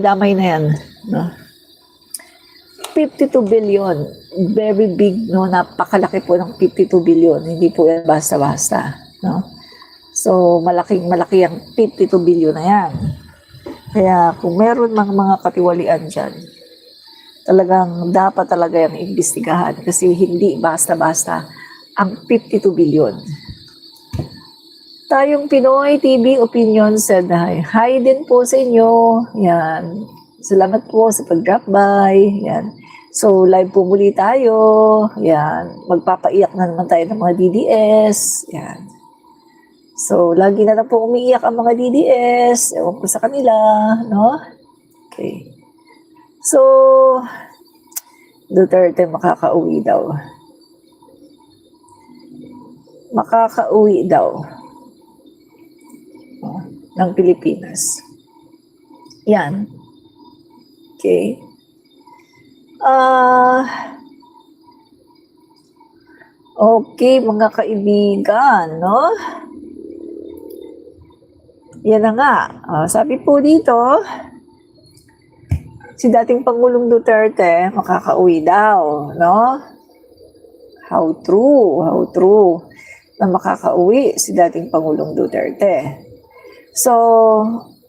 damay na yan, no? 52 billion, very big, no? Napakalaki po ng 52 billion, hindi po yan basta-basta, no? So, malaki ang 52 billion na yan. Kaya kung meron mga katiwalian dyan, talagang dapat talaga yung imbestigahan kasi hindi basta-basta ang 52 billion. Tayong Pinoy TV Opinion said hi. Hi din po sa inyo. Yan. Salamat po sa pag-drop by. Yan. So, live po muli tayo. Yan. Magpapaiyak na naman tayo ng mga DDS. Yan. So, lagi na lang po umiiyak ang mga DDS. Ewan ko sa kanila. No? Okay. So, Duterte makakauwi daw. Makakauwi daw ng Pilipinas. Yan. Okay. Okay, mga kaibigan, no? Yan na nga. Sabi po dito, si dating Pangulong Duterte makakauwi daw, no? How true na makakauwi si dating Pangulong Duterte. So,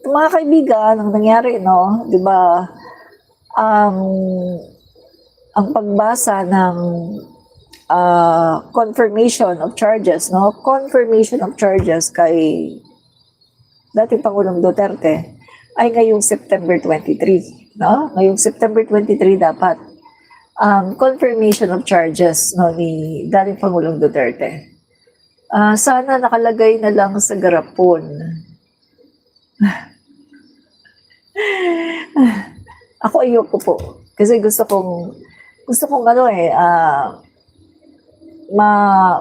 mga kaibigan, ang nangyari, no, 'di ba? Ang pagbasa ng confirmation of charges, no? Confirmation of charges kay dating Pangulong Duterte ay ngayong September 23, no? Ngayong September 23 dapat ang confirmation of charges, no, ni dating Pangulong Duterte. Sana nakalagay na lang sa garapon. Ako ayoko po kasi gusto kong ano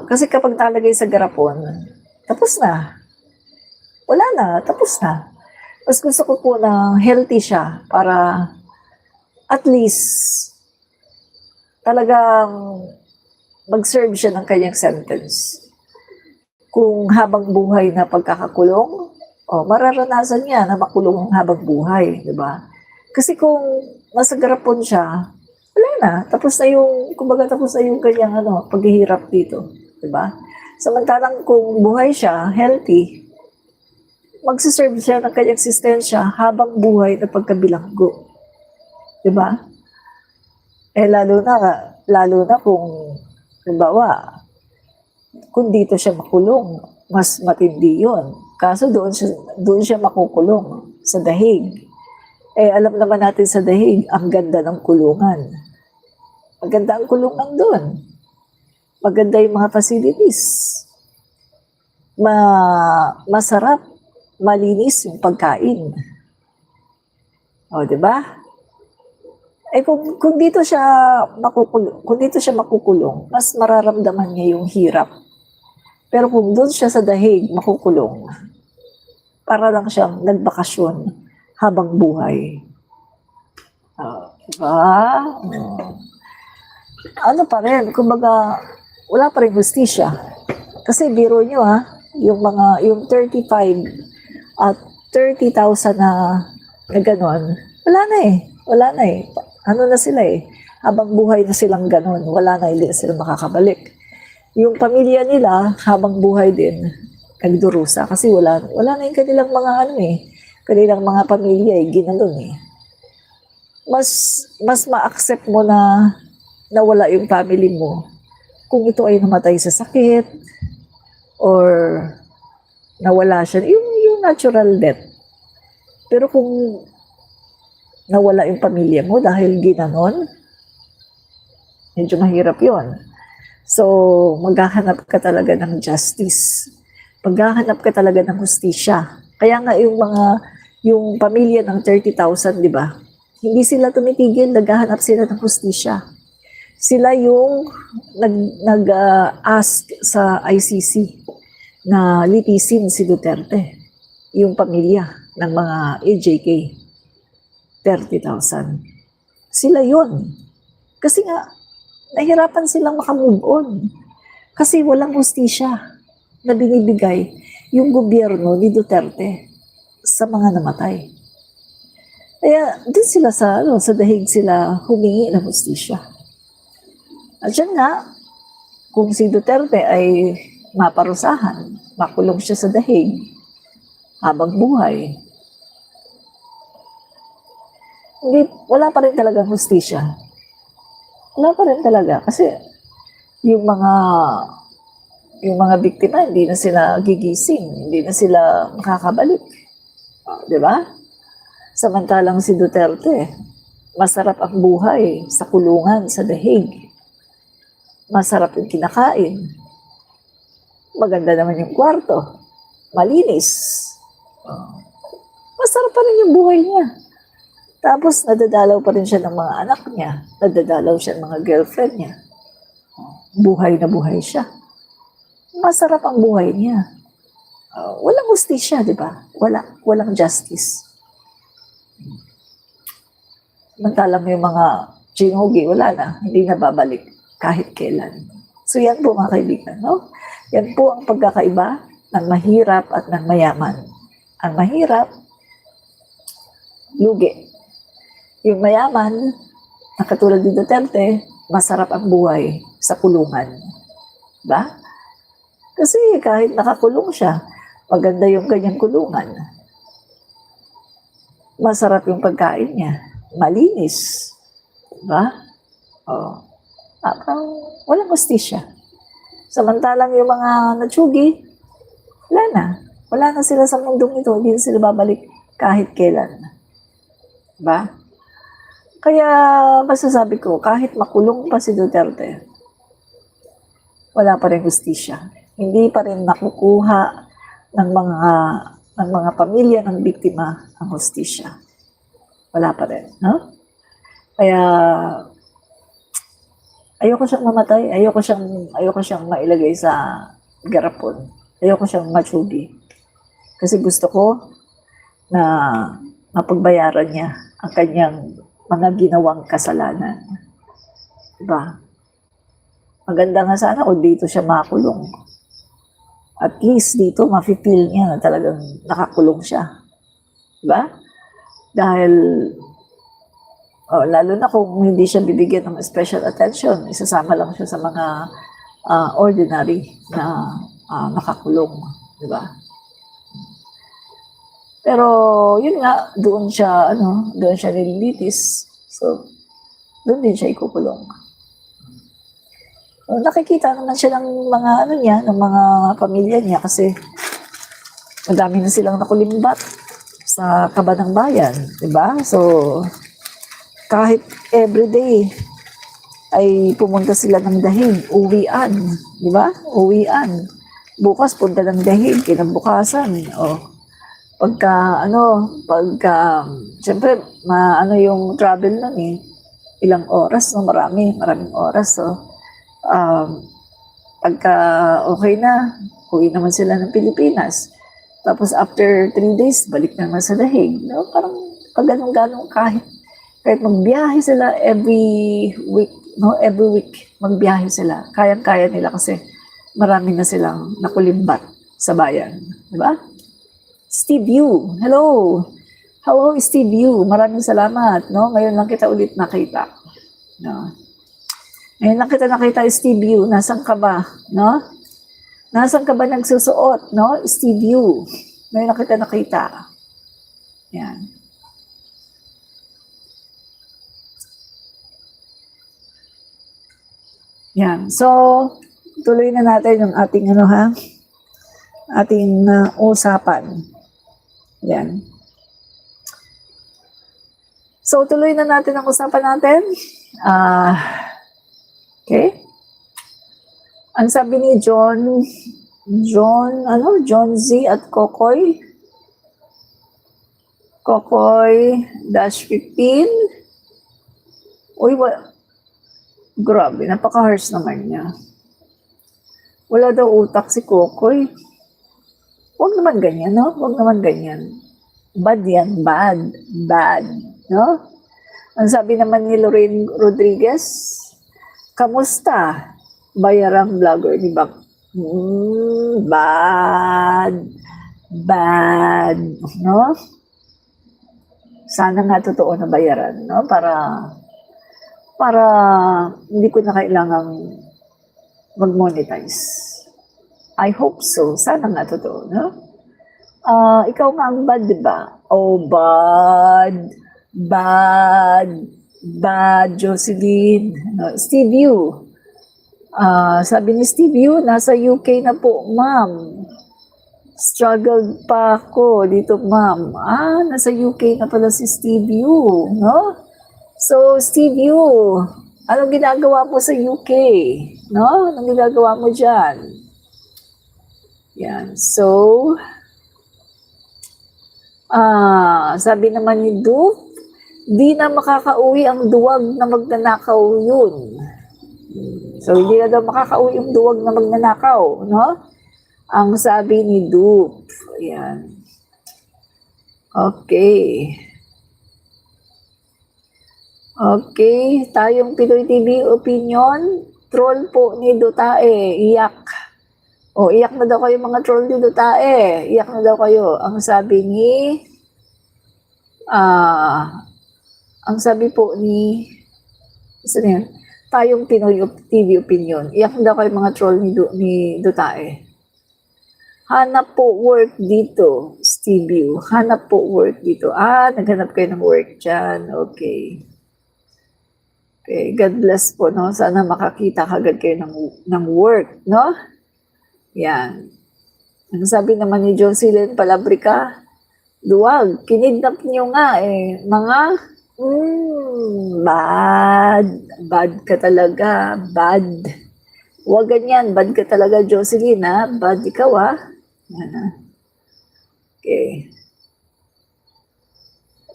kasi kapag nalagay sa garapon, tapos na. Wala na, tapos na. Mas gusto ko po na healthy siya para at least talagang mag-serve siya ng kanyang sentence. Kung habang buhay na pagkakakulong, mararanasan niya na makulong habang buhay, di ba? Kasi kung nasa garapon siya, wala na. Tapos na yung kanyang paghihirap dito, di ba? Samantalang kung buhay siya, healthy, magsiserve siya ng kanyang existensya habang buhay na pagkabilanggo. Di ba? Lalo na kung, halimbawa, kung dito siya makulong, mas matindi yun. Kaso doon siya makukulong sa dahig. Alam naman natin sa dahig, ang ganda ng kulungan. Maganda ang kulungan doon. Maganda yung mga facilities. Masarap, malinis yung pagkain. Di ba? Kung dito siya makukulong, mas mararamdaman niya yung hirap. Pero kung doon siya sa dahig makukulong, para lang siyang nagbakasyon habang buhay. Diba? Ano pa rin, kumbaga, wala pa rin hustisya. Kasi biro nyo yung 35 at 30,000 na gano'n, wala na eh. Ano na sila eh, habang buhay na silang gano'n, wala na, hindi na sila makakabalik. Yung pamilya nila, habang buhay din, nagdurusa kasi wala na yung kanilang mga kanilang mga pamilya ginanon eh. Mas ma-accept mo na nawala yung family mo kung ito ay namatay sa sakit or nawala siya, yung natural death. Pero kung nawala yung pamilya mo dahil ginanon, medyo mahirap yon. So, maghahanap ka talaga ng justice. Maghahanap ka talaga ng hustisya. Kaya nga yung pamilya ng 30,000, di ba? Hindi sila tumitigil, naghahanap sila ng hustisya. Sila yung nag-ask sa ICC na litisin si Duterte, yung pamilya ng mga AJK. 30,000. Sila yun. Kasi nga, nahirapan silang makamove on. Kasi walang hustisya na binibigay yung gobyerno ni Duterte sa mga namatay. Kaya din sila sa dahig sila humingi ng hustisya. At yan nga, kung si Duterte ay maparusahan, makulong siya sa dahig habang buhay, wala pa rin talagang hustisya. Wala pa rin talaga. Kasi yung mga biktima, hindi na sila gigising, hindi na sila makakabalik. Di ba? Samantalang si Duterte, masarap ang buhay sa kulungan, sa dahig. Masarap yung kinakain. Maganda naman yung kwarto. Malinis. Masarap pa rin yung buhay niya. Tapos nadadalaw pa rin siya ng mga anak niya. Nadadalaw siya ng mga girlfriend niya. Buhay na buhay siya. Masarap ang buhay niya. Walang hustisya, di ba? Walang justice. Samantalang yung mga chinugi, wala na. Hindi na babalik kahit kailan. So yan po mga kaibigan, no? Yan po ang pagkakaiba ng mahirap at ng mayaman. Ang mahirap, lugi. Yung mayaman, na katulad ni Duterte, masarap ang buhay sa kulungan. Diba? Kasi kahit nakakulong siya, maganda yung kanyang kulungan. Masarap yung pagkain niya. Malinis. Diba? Walang hustisya. Samantalang yung mga natsugi, wala na. Wala na sila sa mundong ito. Hindi sila babalik kahit kailan. Diba? Kaya masasabi ko, kahit makulong pa si Duterte, wala pa rin hustisya. Hindi pa rin nakukuha ng mga pamilya ng biktima ang hustisya. Wala pa rin, no? Kaya ayoko siyang mamatay, ayoko siyang mailagay sa garapon. Ayoko siyang matsugi. Kasi gusto ko na mapagbayaran niya ang kanyang mga ginawang kasalanan. Diba? Maganda nga sana kung dito siya makulong. At least dito, mafe-feel niya na talagang nakakulong siya. Diba? Dahil, lalo na kung hindi siya bibigyan ng special attention, isasama lang siya sa mga ordinary na nakakulong. Diba? Pero yun nga, doon siya nililitis. So, doon din siya ikukulong. So, nakikita naman siya ng ng mga pamilya niya kasi madami na silang nakulimbat sa kaba ng bayan, di ba? So, kahit everyday ay pumunta sila ng dahig, uwian, di ba? Uwian. Bukas punta ng dahig, kinabukasan, siyempre, yung travel nun ilang oras, no? Maraming oras, so, pagka okay na, uwi naman sila ng Pilipinas. Tapos after 3 days, balik naman sa dahig, no? Parang pag ganun-ganun kahit magbiyahe sila every week, no? Every week, magbiyahe sila. Kayang-kaya nila kasi marami na silang nakulimbat sa bayan, di ba? Steve Yu, hello. Hello, Steve Yu. Maraming salamat, no? Ngayon lang kita ulit nakita. No? Ngayon lang kita nakita, Steve Yu. Nasaan ka ba, no? Nasaan ka ba nagsusuot, no? Steve Yu. Ngayon lang kita nakita. Yan. Yan. So, tuloy na natin yung ating ating usapan. Yan. So, tuloy na natin ang usapan natin. Okay. Ang sabi ni John Z at Kokoy. Kokoy-15. Uy, grabe, napaka-harsh naman niya. Wala daw utak si Kokoy. Huwag naman ganyan, no? Huwag naman ganyan. Bad yan, bad. Bad, no? Ang sabi naman ni Lorraine Rodriguez, kamusta? Bayarang vlogger ni Bang. Bad. Bad, no? Sana nga totoo na bayaran, no? Para hindi ko na kailangang mag-monetize. I hope so. Sana nga totoo, no? Ikaw nga ang bad, di ba? Oh, bad. Bad, Jocelyn. Steve Yu. Sabi ni Steve Yu, nasa UK na po, ma'am. Struggled pa ako dito, ma'am. Nasa UK na pala si Steve Yu, no? So, Steve Yu, anong ginagawa mo sa UK? No? Anong ginagawa mo dyan? Yan. So, sabi naman ni Du, di na makakauwi ang duwag na magnanakaw yun. So, hindi na daw makakauwi yung duwag na magnanakaw, no? Ang sabi ni Du. Ayan. Okay. Okay, tayong Pinoy TV opinion, troll po ni Dutae, iyak. Iyak na daw kayo mga troll ni Dutae, iyak na daw kayo. Ang sabi po ni, tayong Pinoy TV opinion, iyak na daw kayo mga troll ni Dutae. Hanap po work dito, Steve Yu. Hanap po work dito. Naghanap kayo ng work dyan. Okay. Okay, God bless po, no? Sana makakita kagad kayo ng work, no? Yan. Ang sabi naman ni Jocelyn Palabrica, duwag, kinidnap niyo nga mga, bad ka talaga, bad. Huwag ganyan, bad ka talaga, Jocelyn, ha? Bad ikaw, ha? Okay.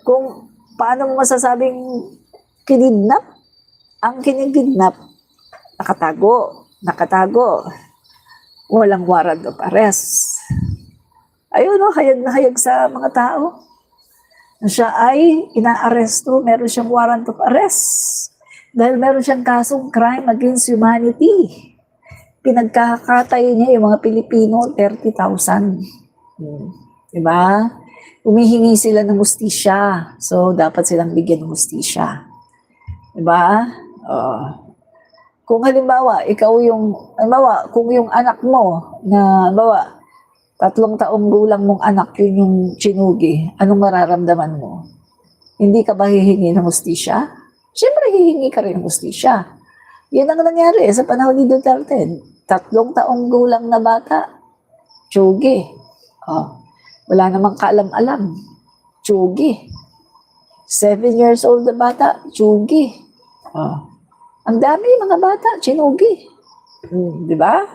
Kung paano mo masasabing kinidnap? Ang kinidnap, nakatago. Walang warrant of arrest. Ayun, no, hayag na hayag sa mga tao. Siya ay inaaresto, meron siyang warrant of arrest. Dahil meron siyang kasong crime against humanity. Pinagkakatay niya yung mga Pilipino, 30,000. Diba? Humihingi sila ng hustisya. So, dapat silang bigyan ng hustisya. Diba? Kung halimbawa, kung yung anak mo, na, 3 taong gulang mong anak, yun yung chinugi, anong mararamdaman mo? Hindi ka ba hihingi ng hustisya? Siyempre, hihingi ka rin ng hustisya. Yan ang nangyari sa panahon ni Duterte. 3 taong gulang na bata, tsugi. Wala namang kaalam-alam, tsugi. 7 years old na bata, tsugi. Ang dami mga bata, chinugi. Di ba?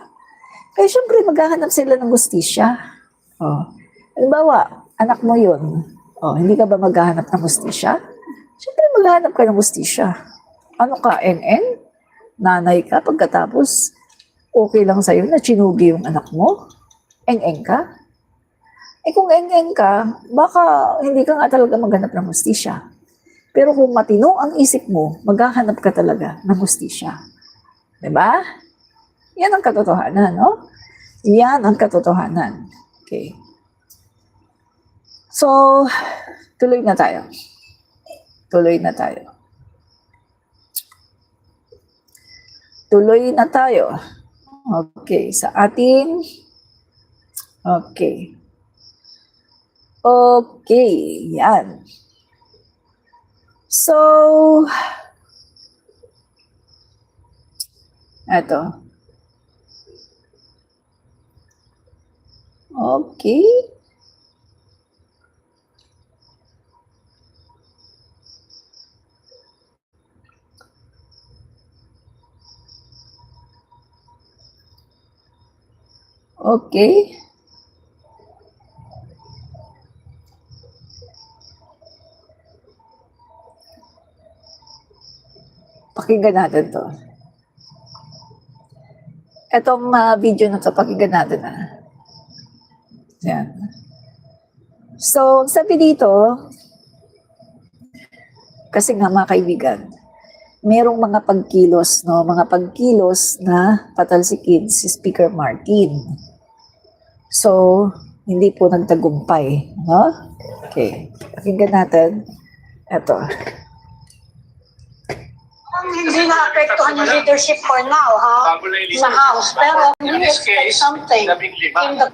Kaya syempre maghahanap sila ng hustisya. Halimbawa, anak mo yun. Hindi ka ba maghahanap ng hustisya? Syempre maghahanap ka ng hustisya. Ano ka, NN? Nanay ka pagkatapos okay lang sa'yo na chinugi yung anak mo? NN ka? Kung NN ka, baka hindi ka nga talaga maghanap ng hustisya. Pero kung matino ang isip mo, maghahanap ka talaga ng hustisya. Diba? Yan ang katotohanan, no? Yan ang katotohanan. Okay. So, tuloy na tayo. Tuloy na tayo. Okay, sa ating... Okay, yan. So, eto. Okay. Okay. Pakinggan natin to. Etong video na to, pakinggan natin na. Yan. So, sabi dito, kasi nga mga kaibigan, merong mga pagkilos, no? Mga pagkilos na patalsikin si Speaker Martin. So, hindi po nagtagumpay, no? Okay, pakinggan natin Eto. Hindi naapektuhan yung leadership for now, ha? Sa House. Pero In we this expect case, something in 15. the...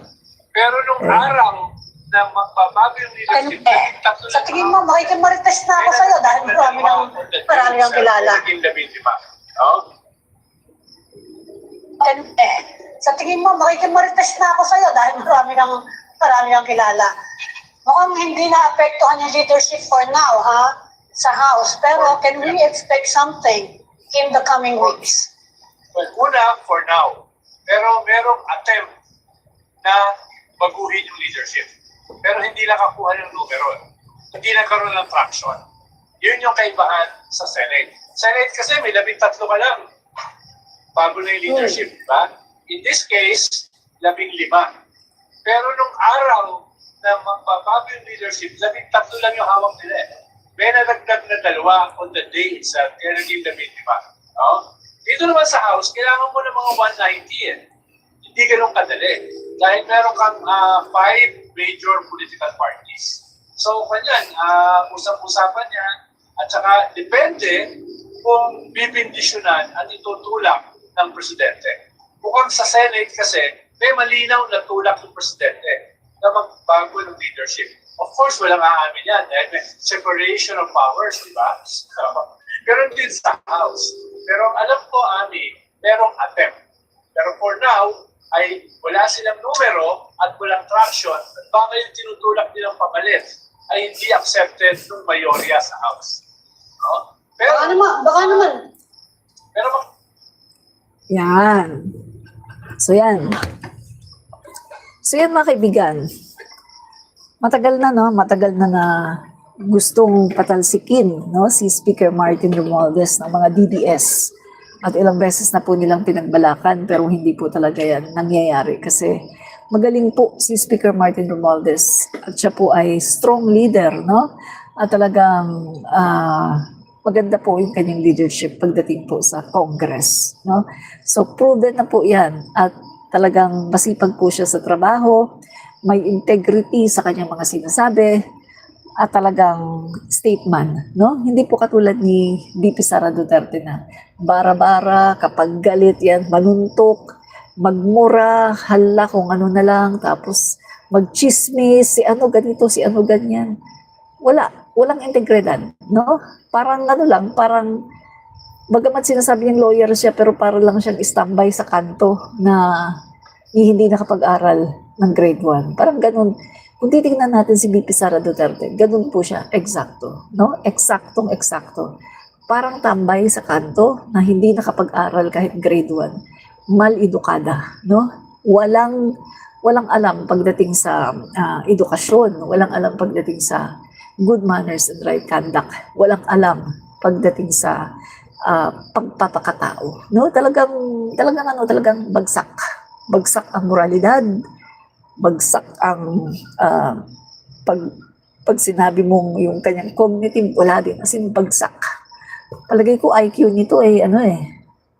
Pero nung araw na magbabago yung leadership, tatlo Sa tingin mo, makikimarites na ako sa'yo dahil marami ng kilala. Naging 15. Oh? Sa tingin mo, makikimarites na ako sa'yo dahil marami ng kilala. Mukhang hindi naapektuhan yung leadership for now, ha? Sa House. Pero can we expect something in the coming weeks? Well, una, for now. Pero merong attempt na baguhin yung leadership. Pero hindi nakakuha ng numero. Hindi nagkaroon ng traction. Yun yung kaibahan sa Senate. Senate kasi may 13 ka lang. Bago na yung leadership, diba? In this case, 15. Pero nung araw na magbabago yung leadership, 13 lang yung hawak nila eh. May nalagdag na 2 on the day itself, kaya naging 15. No? Dito naman sa House, kailangan mo ng mga 190 eh. Hindi ganun kadali. Dahil meron kang 5 major political parties. So, kanyan, usap-usapan yan. At saka, depende kung bibindisyonan at itutulak ng presidente. Bukod sa Senate kasi, may malinaw na tulak ng presidente na magbago ng leadership. Of course, walang aamin yan. May separation of powers, di ba? Pero din sa House. Pero alam ko, Ami, merong attempt. Pero for now, ay wala silang numero at walang traction. At baka yung tinutulak nilang pamalit ay hindi accepted ng mayorya sa House. No? Pero, Baka naman. Pero, Yan. So yan. So yan mga kaibigan. Matagal na gustong patalsikin, no, si Speaker Martin Romualdez ng mga DDS. At ilang beses na po nilang pinagbalakan pero hindi po talaga yan nangyayari kasi magaling po si Speaker Martin Romualdez at siya po ay strong leader, no? At talagang maganda po yung kanyang leadership pagdating po sa Congress, no? So proven na po yan at talagang masipag po siya sa trabaho, may integrity sa kanyang mga sinasabi at talagang statement, no? Hindi po katulad ni VP Sara Duterte na bara-bara, kapag galit yan, manuntok, magmura, hala kung ano na lang, tapos magchismis, si ano ganito, si ano ganyan. Walang integridad, no? Parang ano lang, parang bagamat sinasabi niyang lawyer siya, pero para lang siyang standby sa kanto na hindi nakapag-aral ng grade 1. Parang ganun. Kung titingnan natin si VP Sara Duterte, ganun po siya, eksakto, no? Eksaktong-eksakto. Parang tambay sa kanto na hindi nakapag-aral kahit grade 1. Mal-edukada, no? Walang alam pagdating sa edukasyon, walang alam pagdating sa good manners and right conduct, walang alam pagdating sa pagpapakatao, no? Talagang bagsak ang moralidad, bagsak ang pag sinabi mong yung kanyang cognitive, wala din, as in bagsak. Palagay ko IQ nito ay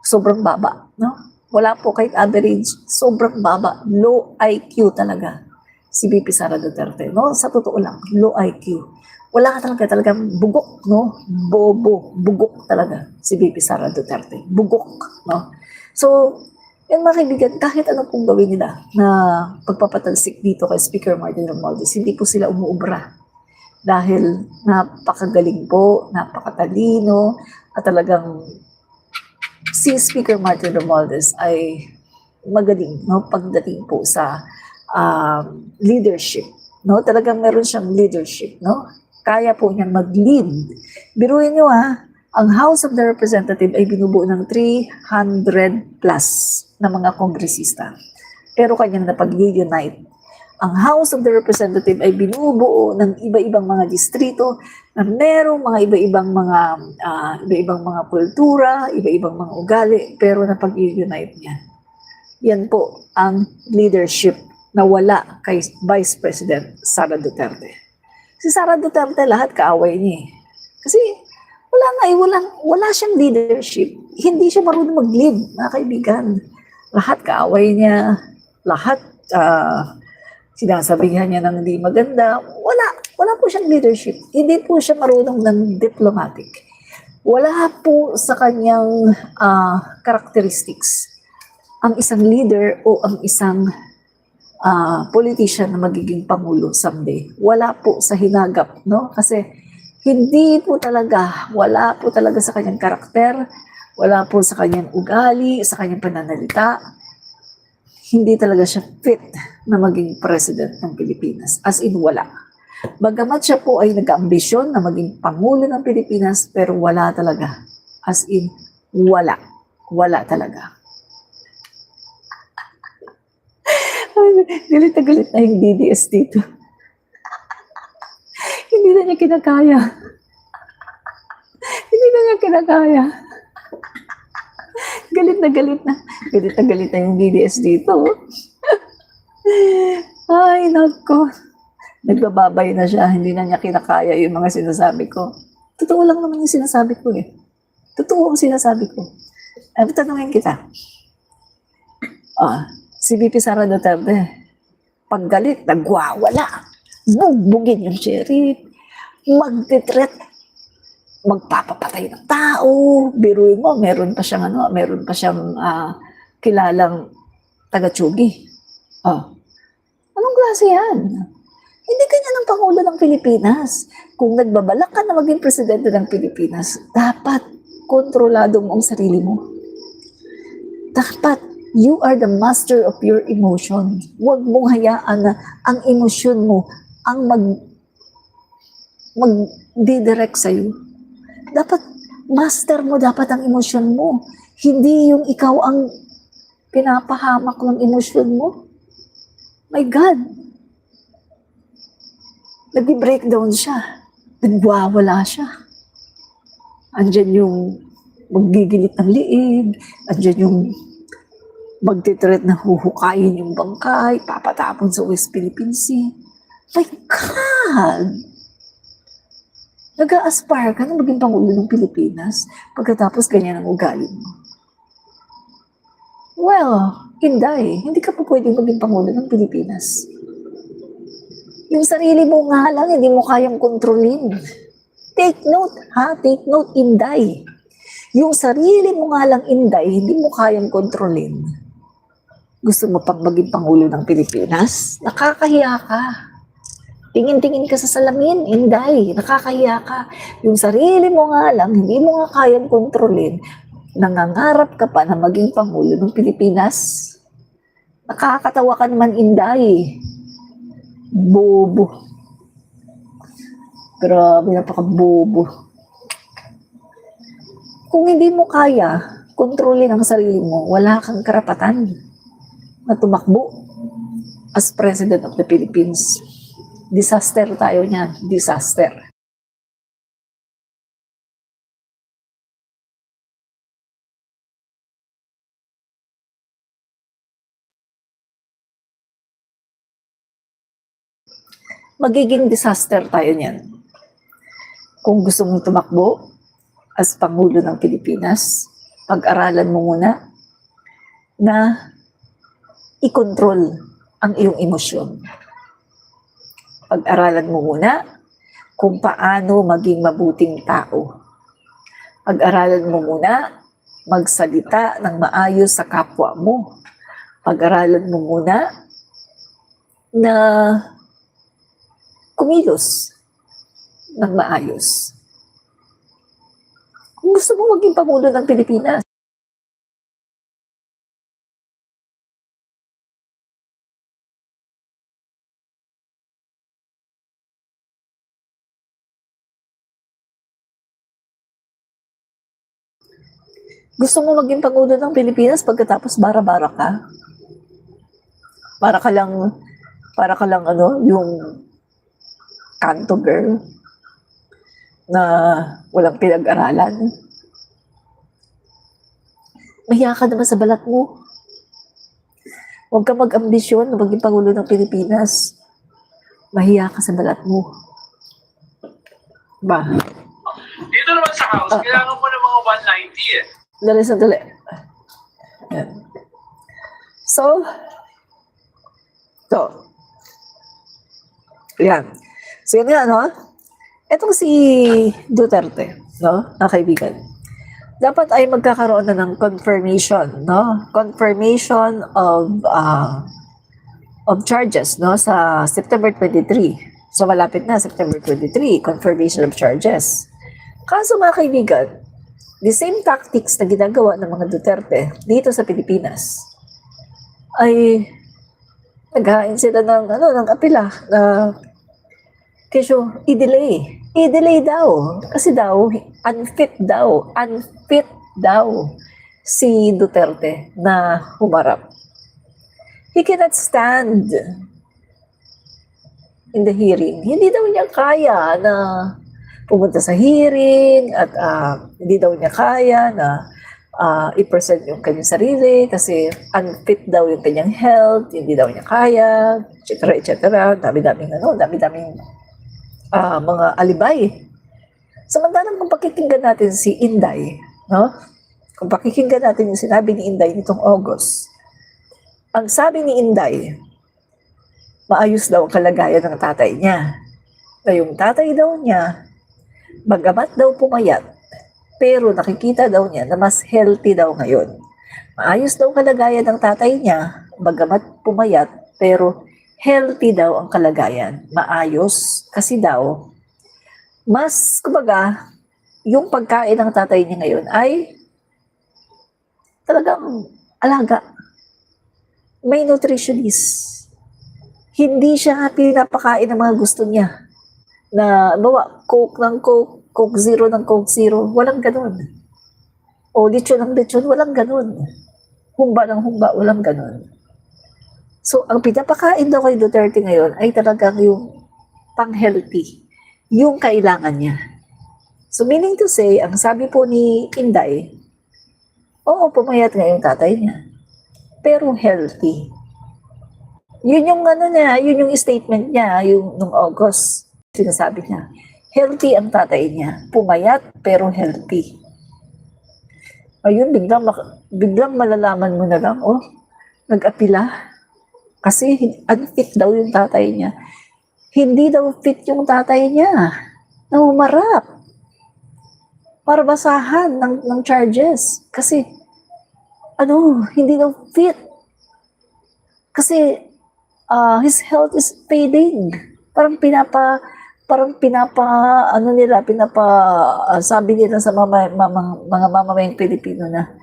sobrang baba, no? Wala po kahit average, sobrang baba, low IQ talaga si VP Sara Duterte, no? Sa totoo lang, low IQ. Wala ka talagang bugok, no? Bugok talaga si VP Sara Duterte. Bugok, no? So, yan mga kaibigan, kahit ano pong gawin nila na pagpapatalsik dito kay Speaker Martin Romualdez, hindi po sila umuubra. Dahil napakagaling po, napakatalino, at talagang si Speaker Martin Romualdez ay magaling, no, pagdating po sa leadership, no? Talagang meron siyang leadership, no? Kaya po niyang mag-lead. Biruin niyo ang House of the Representative ay binubuo ng 300 plus na mga kongresista. Pero kanyang napag-unite. Ang House of the Representative ay binubuo ng iba-ibang mga distrito na merong mga iba-ibang mga kultura, iba-ibang mga ugali, pero napag-unite niya. Yan po ang leadership na wala kay Vice President Sara Duterte. Si Sara Duterte lahat kaaway niya. Kasi wala siyang leadership. Hindi siya marunong mag-lead, mga kaibigan. Lahat kaaway niya, lahat sinasabihan niya ng hindi maganda. Wala po siyang leadership. Hindi po siya marunong ng diplomatic. Wala po sa kanyang characteristics ang isang leader o ang isang politician na magiging pangulo someday. Wala po sa hinagap, no? Kasi hindi po talaga, wala po talaga sa kanyang karakter, wala po sa kanyang ugali, sa kanyang pananalita. Hindi talaga siya fit na maging president ng Pilipinas. As in, wala. Bagamat siya po ay nag-ambisyon na maging pangulo ng Pilipinas, pero wala talaga. As in, wala. Wala talaga. Galit na galit na yung DDS dito. Hindi na niya kinakaya. Hindi na niya kinakaya. Galit na galit na. Galit na galit na yung DDS dito. Ay, nako. Nagbababay na siya. Hindi na niya kinakaya yung mga sinasabi ko. Totoo lang naman yung sinasabi ko eh. Totoo ang sinasabi ko. Tanungin kita. Si VP Sara Duterte, pag galit, nagwawala. Bugbugin yung sheriff. Magtitret. Magpapapatay ng tao. Biruin mo, meron pa siyang kilalang taga-tsugi. Anong klase yan? Hindi ganyan ang Pangulo ng Pilipinas. Kung nagbabalak ka na maging presidente ng Pilipinas, dapat kontrolado mo ang sarili mo. Dapat you are the master of your emotion. Huwag mong hayaan na ang emosyon mo ang mag-direct sa'yo. Dapat, master mo dapat ang emosyon mo. Hindi yung ikaw ang pinapahamak ng emosyon mo. My God! Nag-breakdown siya. Nagwawala siya. Andyan yung maggigilit ng liig. Andyan yung magtitreat na huhukayin yung bangkay, papatapon sa West Philippine Sea. My God! Nag-a-aspire ka na maging Pangulo ng Pilipinas pagkatapos ganyan ang ugali mo. Well, Inday, hindi ka po pwedeng maging Pangulo ng Pilipinas. Yung sarili mo nga lang, hindi mo kayang kontrolin. Take note, ha? Take note, Inday. Yung sarili mo nga lang, Inday, hindi mo kayang kontrolin. Gusto mo pang maging Pangulo ng Pilipinas? Nakakahiya ka. Tingin-tingin ka sa salamin, Inday. Nakakahiya ka. Yung sarili mo nga lang, hindi mo nga kayang kontrolin. Nangangarap ka pa na maging Pangulo ng Pilipinas. Nakakatawa ka naman, Inday. Bobo. Grabe, napaka-bobo. Kung hindi mo kaya kontrolin ang sarili mo, wala kang karapatan na tumakbo as President of the Philippines. Disaster tayo niyan. Disaster. Magiging disaster tayo niyan. Kung gusto mong tumakbo as Pangulo ng Pilipinas, pag-aralan mo muna na i-control ang iyong emosyon. Pag-aralan mo muna kung paano maging mabuting tao. Pag-aralan mo muna magsalita ng maayos sa kapwa mo. Pag-aralan mo muna na kumilos ng maayos. Kung gusto mo maging Pangulo ng Pilipinas, gusto mo maging Pangulo ng Pilipinas pagkatapos bara-bara ka? Para ka lang yung kanto girl na walang pinag-aralan. Mahiya ka naman sa balat mo. Huwag ka mag-ambisyon na maging Pangulo ng Pilipinas. Mahiya ka sa balat mo. Ba? Dito naman sa house, kailangan mo ng mga 190 eh. Sandali. Yan. So, yan. So yun nga, no? Etong si Duterte, no? Na kaibigan. Dapat ay magkakaroon na ng confirmation, no? Confirmation of charges, no? Sa September 23. So malapit na, September 23, confirmation of charges. Kaso mga kaibigan, the same tactics na ginagawa ng mga Duterte dito sa Pilipinas ay naghain sila ng apela na kesyo i-delay. I-delay daw. Kasi daw, unfit daw si Duterte na humarap. He cannot stand in the hearing. Hindi daw niya kaya na pumunta sa hearing at hindi daw niya kaya na i-present yung kanyang sarili kasi unfit daw yung kanyang health, hindi daw niya kaya, etc. Dami-daming mga alibay. Samantalang kung pakikinggan natin si Inday, no? Kung pakikinggan natin yung sinabi ni Inday nitong August, ang sabi ni Inday, maayos daw ang kalagayan ng tatay niya. Na yung tatay daw niya, bagamat daw pumayat, pero nakikita daw niya na mas healthy daw ngayon. Maayos daw kalagayan ng tatay niya, bagamat pumayat, pero healthy daw ang kalagayan. Maayos kasi daw, mas, kumbaga, yung pagkain ng tatay niya ngayon ay talagang alaga. May nutritionist. Hindi siya pinapakain ng mga gusto niya. Na, bawa, Coke ng Coke, Coke Zero ng Coke Zero, walang ganun. O lechon ng lechon, walang ganun. Humba ng humba, walang ganun. So, ang pinapakain daw kay Duterte ngayon ay talagang yung pang-healthy, yung kailangan niya. So, meaning to say, ang sabi po ni Inday, oo, pumayat ngayon tatay niya, pero healthy. Yun yung yun yung statement niya, yung nung August, sinasabi niya, healthy ang tatay niya. Pumayat, pero healthy. Ayun, biglang malalaman mo na lang, nag-apila. Kasi unfit daw yung tatay niya. Hindi daw fit yung tatay niya na humarap para basahan ng charges. Kasi, hindi daw fit. Kasi, his health is fading. Sabi nila sa mga mamamayang Pilipino na,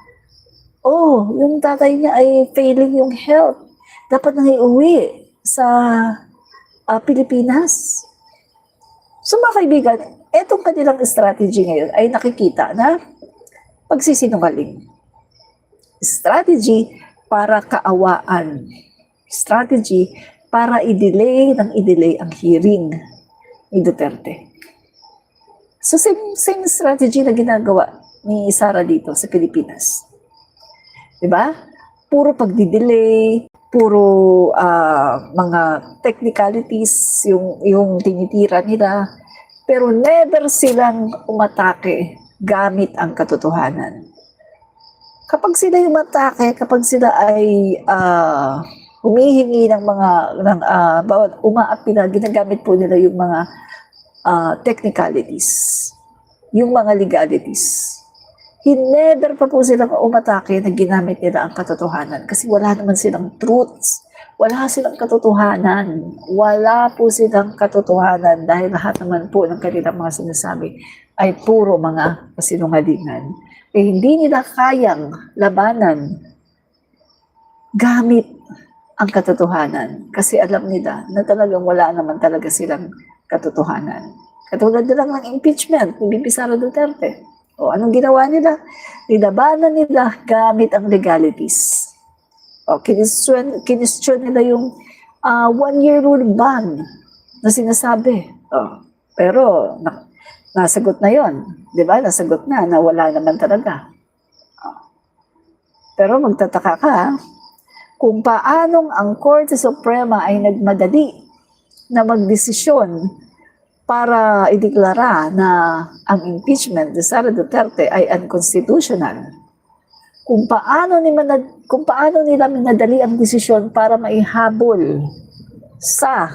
yung tatay niya ay failing yung health. Dapat nang iuwi sa Pilipinas. So mga kaibigan, etong kanilang strategy ngayon ay nakikita na pagsisinungaling. Strategy para kaawaan. Strategy para i-delay ang hearing ni Duterte. So same strategy na ginagawa ni Sara dito sa Pilipinas. Diba? Puro pagdidelay, puro mga technicalities yung tinitira nila, pero never silang umatake gamit ang katotohanan. Kapag sila umatake, kapag sila ay humihingi ng umaapila, ginagamit po nila yung mga technicalities, yung mga legalities. Never pa po silang umatake na ginamit nila ang katotohanan kasi wala naman silang truths. Wala silang katotohanan. Wala po silang katotohanan dahil lahat naman po ng kanilang mga sinasabi ay puro mga kasinungalingan. Hindi nila kayang labanan gamit ang katotohanan kasi alam nila na talagang wala naman talaga silang katotohanan. Katulad na lang ng impeachment ni Bibi Sara Duterte. O anong ginawa nila? Nilabanan nila gamit ang legalities. O kinestyon nila yung 1-year rule ban na sinasabi. Pero nasagot na yon, di ba? Nasagot na wala naman talaga. Pero magtataka ka kung paanong ang Korte Suprema ay nagmadali na magdesisyon para ideklara na ang impeachment ni Sara Duterte ay unconstitutional. Kung paano nila minadali ang desisyon para maihabol sa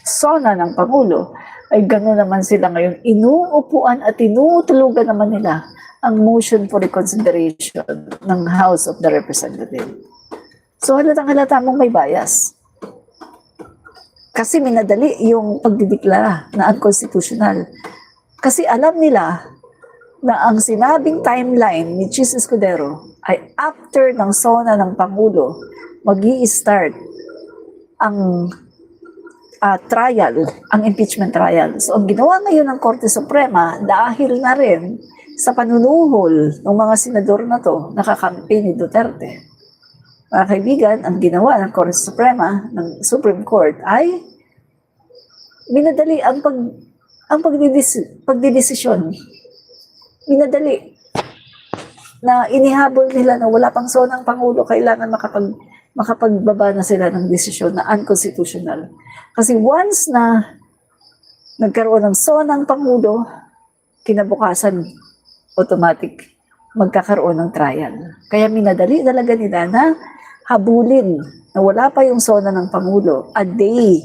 SONA ng Pangulo, ay gano'n naman sila ngayon. Inuupuan at tinutulugan naman nila ang motion for reconsideration ng House of the Representatives. So halatang halata mong may bias. Kasi minadali yung pagdideklara na unconstitutional. Kasi alam nila na ang sinabing timeline ni Chis Escudero ay after ng SONA ng Pangulo, mag-i-start ang trial, ang impeachment trial. So, ang ginawa ngayon ng Korte Suprema, dahil na rin sa panunuhol ng mga senador na to, nakakampi ni Duterte. Mga kaibigan, ang ginawa ng Korte Suprema, ng Supreme Court, ay minadali ang pagdidesisyon. Minadali na inihabol nila na wala pang SONA ng Pangulo, kailangan makapagbaba na sila ng desisyon na unconstitutional. Kasi once na nagkaroon ng SONA ng Pangulo, kinabukasan, automatic, magkakaroon ng trial. Kaya minadali talaga nila na habulin na wala pa yung SONA ng Pangulo a day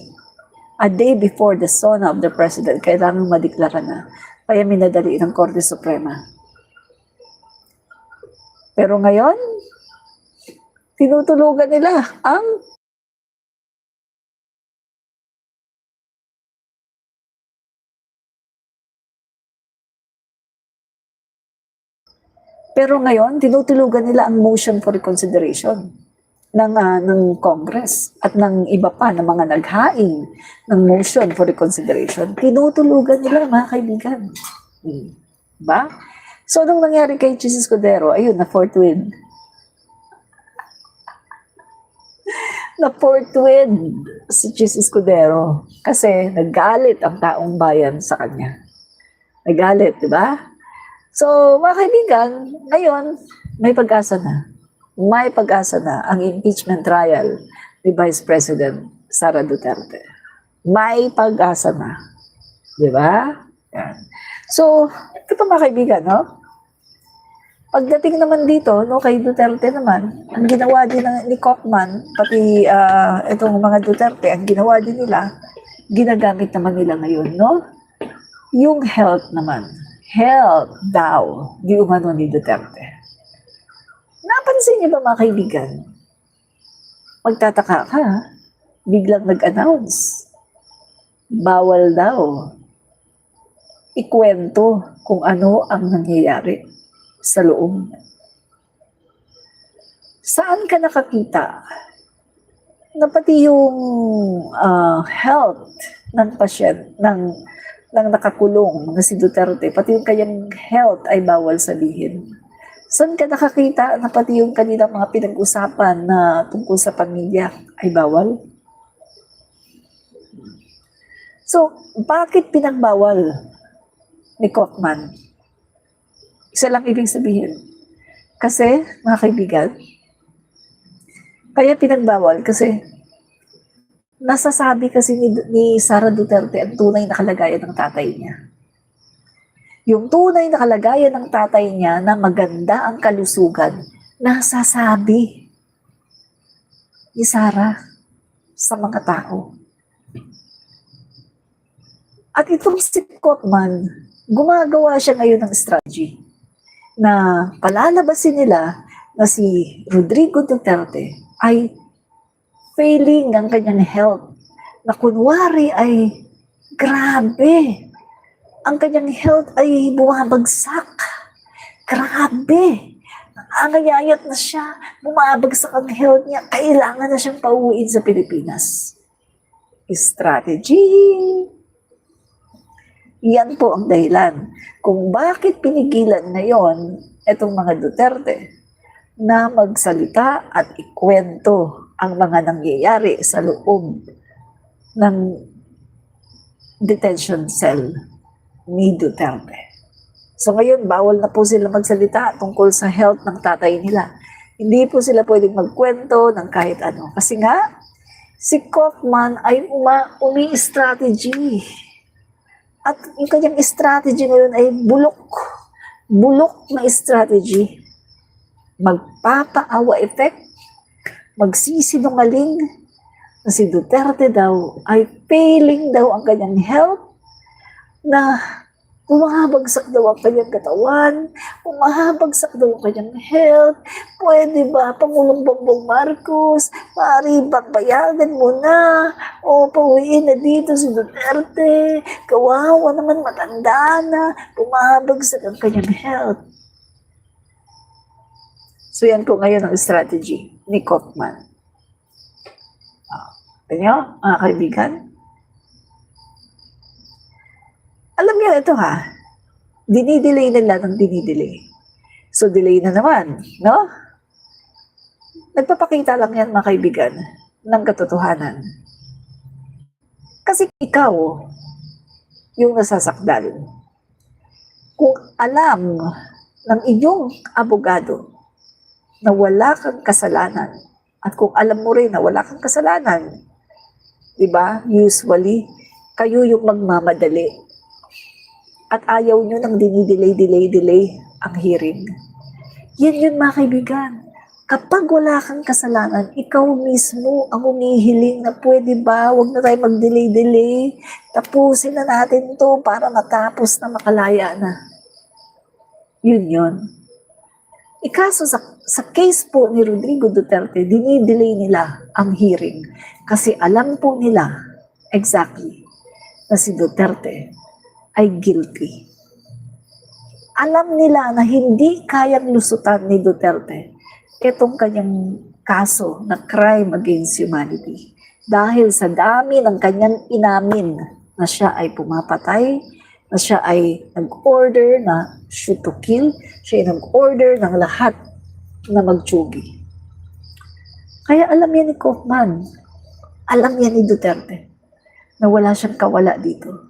before the SONA of the President, kailangan madeklara na. Kaya minadali ng Korte Suprema. Pero ngayon, tinutulugan nila ang motion for reconsideration ng Congress at ng iba pa na mga naghain ng motion for reconsideration. Tinutulugan nila, mga kaibigan. Diba? So, nung nangyari kay Chis Escudero, ayun, na fourth win. Na fourth win si Chis Escudero kasi naggalit ang taong bayan sa kanya. Naggalit, di ba? So, mga kaibigan, ngayon, may pag-asa na. May pag-asa na ang impeachment trial ni Vice President Sara Duterte. May pag-asa na. Di ba? Yan. So, ito mga kaibigan, no? Pagdating naman dito, no, kay Duterte naman, ang ginawa din ni Kochman, pati itong mga Duterte, ang ginawa din nila, ginagamit naman nila ngayon, no? Yung health naman. Health daw, di umano ni Duterte. Napansin niyo ba, mga kaibigan? Magtataka ka, biglang nag-announce. Bawal daw ikwento kung ano ang nangyayari sa loob. Saan ka nakakita na pati yung health ng pasyente, ng nakakulong na si Duterte, pati yung kanyang health ay bawal sabihin? Saan ka nakakita na pati yung kanilang mga pinag-usapan na tungkol sa pamilya ay bawal? So, bakit pinagbawal ni Kochman? Isa lang ibig sabihin. Kasi, mga kaibigan, kaya pinagbawal kasi nasasabi kasi ni Sara Duterte ang tunay na kalagayan ng tatay niya. Yung tunay na kalagayan ng tatay niya na maganda ang kalusugan, nasasabi ni Sara sa mga tao. At itong si Kochman, gumagawa siya ngayon ng strategy na palalabasin nila na si Rodrigo Duterte ay failing ang kanyang health. Na kunwari ay grabe. Ang kanyang health ay bumabagsak. Grabe. Angayayat na siya. Bumabagsak ang health niya. Kailangan na siyang pauwiin sa Pilipinas. Strategy. Yan po ang dahilan kung bakit pinigilan ngayon itong mga Duterte na magsalita at ikwento ang mga nangyayari sa loob ng detention cell ni Duterte. So ngayon, bawal na po sila magsalita tungkol sa health ng tatay nila. Hindi po sila pwedeng magkwento ng kahit ano. Kasi nga, si Kochman ay umi-strategy. At yung kanyang strategy ngayon ay bulok na strategy. Magpapaawa effect, magsisinungaling, na si Duterte daw ay failing daw ang kanyang health, na bumahabagsak daw ang kanyang katawan, bumahabagsak daw ang kanyang health. Pwede ba, Pangulong Bongbong Marcos, maaari bang bayagan mo na? O pauwiin na dito si Duterte, kawawa naman, matanda na, bumahabagsak ang kanyang health. So yan po ngayon ang strategy ni Kaufman. Kanya, mga kaibigan? Alam niyo ito ha, dinidelay nila ng dinidelay. So delay na naman, no? Nagpapakita lang yan mga kaibigan ng katotohanan. Kasi ikaw yung nasasakdal. Kung alam ng inyong abogado na wala kang kasalanan, at kung alam mo rin na wala kang kasalanan, diba? Usually, kayo yung magmamadali. At ayaw nyo nang dinidelay ang hearing. Yan yun mga kaibigan. Kapag wala kang kasalanan, ikaw mismo ang humihiling na pwede ba, wag na tayo mag-delay. Tapusin na natin to para matapos na makalaya na. Yun. Ikaso sa case po ni Rodrigo Duterte, dinidelay nila ang hearing. Kasi alam po nila exactly na si Duterte ay guilty. Alam nila na hindi kayang lusutan ni Duterte itong kanyang kaso na crime against humanity. Dahil sa dami ng kanyang inamin na siya ay pumapatay, na siya ay nag-order na shoot to kill, siya ay nag-order ng lahat na magtsugi. Kaya alam yan ni Kaufman, alam yan ni Duterte, na wala siyang kawala dito.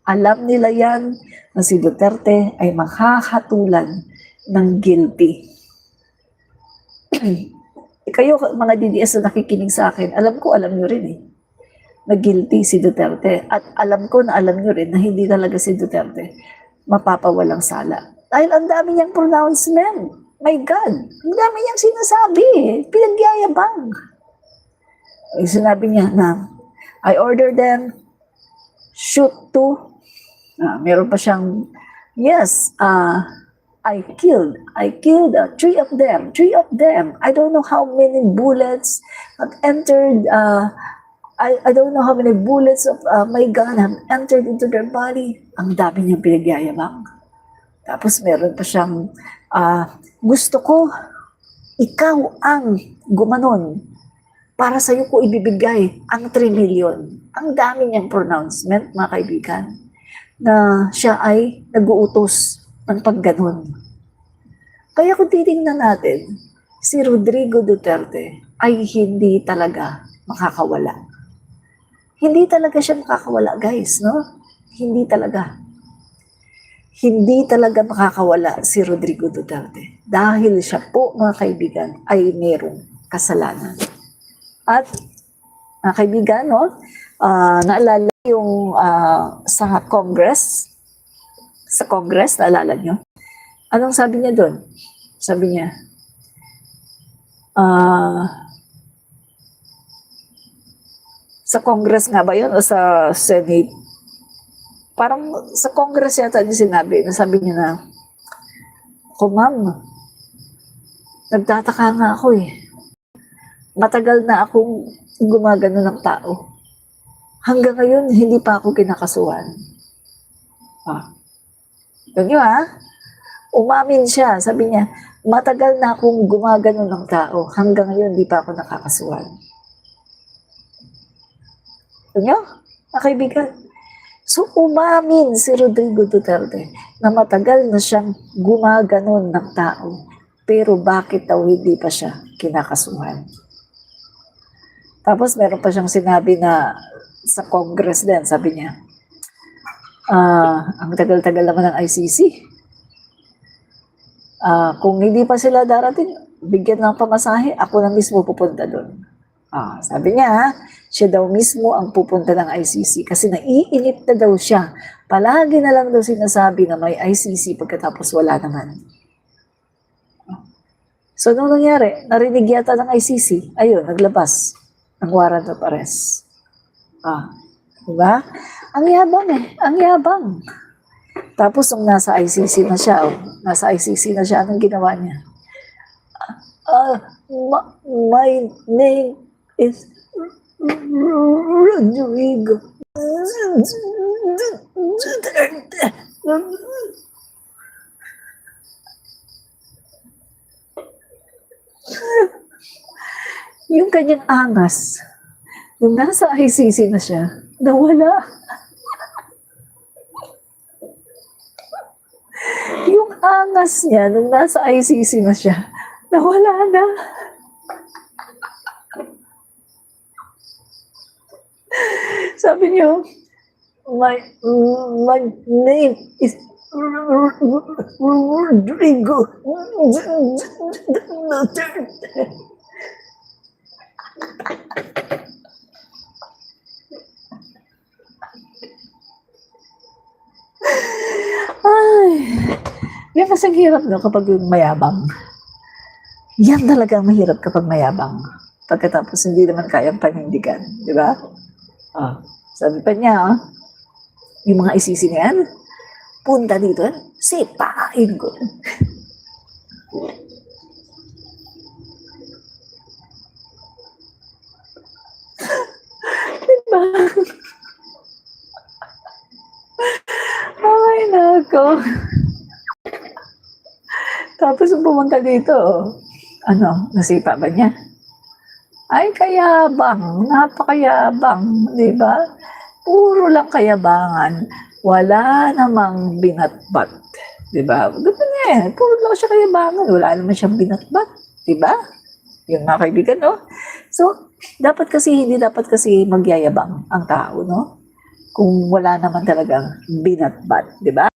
Alam nila yan na si Duterte ay makahatulan ng guilty. Kayo mga DDS na nakikinig sa akin, alam ko, alam nyo rin na guilty si Duterte. At alam ko na alam nyo rin na hindi talaga si Duterte mapapawalang sala. Dahil ang dami niyang pronouncement. My God, ang dami niyang sinasabi. Pinagyayabang. Sinabi niya na, I order them, shoot to, meron pa siyang, yes, I killed three of them. I don't know how many bullets have entered, I don't know how many bullets of my gun have entered into their body. Ang dami niyang pinagyayabang. Tapos meron pa siyang, gusto ko, ikaw ang gumanon. Para sa'yo ko ibibigay ang 3 million. Ang dami niyang pronouncement, mga kaibigan, na siya ay nag-uutos ng pagganon. Kaya kung titingnan natin, si Rodrigo Duterte ay hindi talaga makakawala. Hindi talaga siya makakawala, guys, no? Hindi talaga. Hindi talaga makakawala si Rodrigo Duterte. Dahil siya po, mga kaibigan, ay mayroong kasalanan. At, mga kaibigan, no? Naalala yung sa Congress, naalala nyo? Anong sabi niya doon? Sabi niya, sa Congress nga ba yun o sa Senate? Parang sa Congress yata niya sinabi, sabi niya na, ma'am, nagtataka nga ako Matagal na akong gumagano ng tao. Hanggang ngayon, hindi pa ako kinakasuhan. Yun nyo umamin siya. Sabi niya, matagal na akong gumagano ng tao. Hanggang ngayon, hindi pa ako nakakasuhan. Yun nyo, mga kaibigan. So, umamin si Rodrigo Duterte na matagal na siyang gumaganon ng tao. Pero bakit daw hindi pa siya kinakasuhan? Tapos meron pa siyang sinabi na sa Congress din, sabi niya, ang tagal-tagal naman ng ICC. Kung hindi pa sila darating, bigyan ng pamasahe, ako na mismo pupunta doon. Sabi niya, siya daw mismo ang pupunta ng ICC kasi naiinip na daw siya. Palagi na lang daw sinasabi na may ICC pagkatapos wala naman. So, nung nangyari, narinig yata ng ICC, ayun, naglabas ng warrant of arrest. Diba? Ang yabang ang yabang. Tapos nung nasa ICC na siya, anong ginawa niya? My name is Rodrigo Duterte. Yung kanyang angas, nung nasa ICC na siya, nawala. Yung angas niya, nung nasa ICC na siya, nawala na. Sabi niyo, my name is Rodrigo Duterte. Ay, yan kasing hirap no kapag yung mayabang. Yan talaga ang mahirap kapag mayabang. Pagkatapos hindi naman kayang panindigan, di ba? Sabi pa niya, yung mga ICC na yan, punta dito, sipain ko. Diba? Ay, nako. Tapos nung pumunta dito, nasipa ba niya? Ay, kayabang, napakayabang, di ba? Puro lang kayabangan, wala namang binatbat, di ba? Ganun puro lang siya kayabangan, wala naman siyang binatbat, di ba? Yun mga kaibigan, no? So, hindi dapat kasi magyayabang ang tao, no? Kung wala naman talagang binatbat, di ba?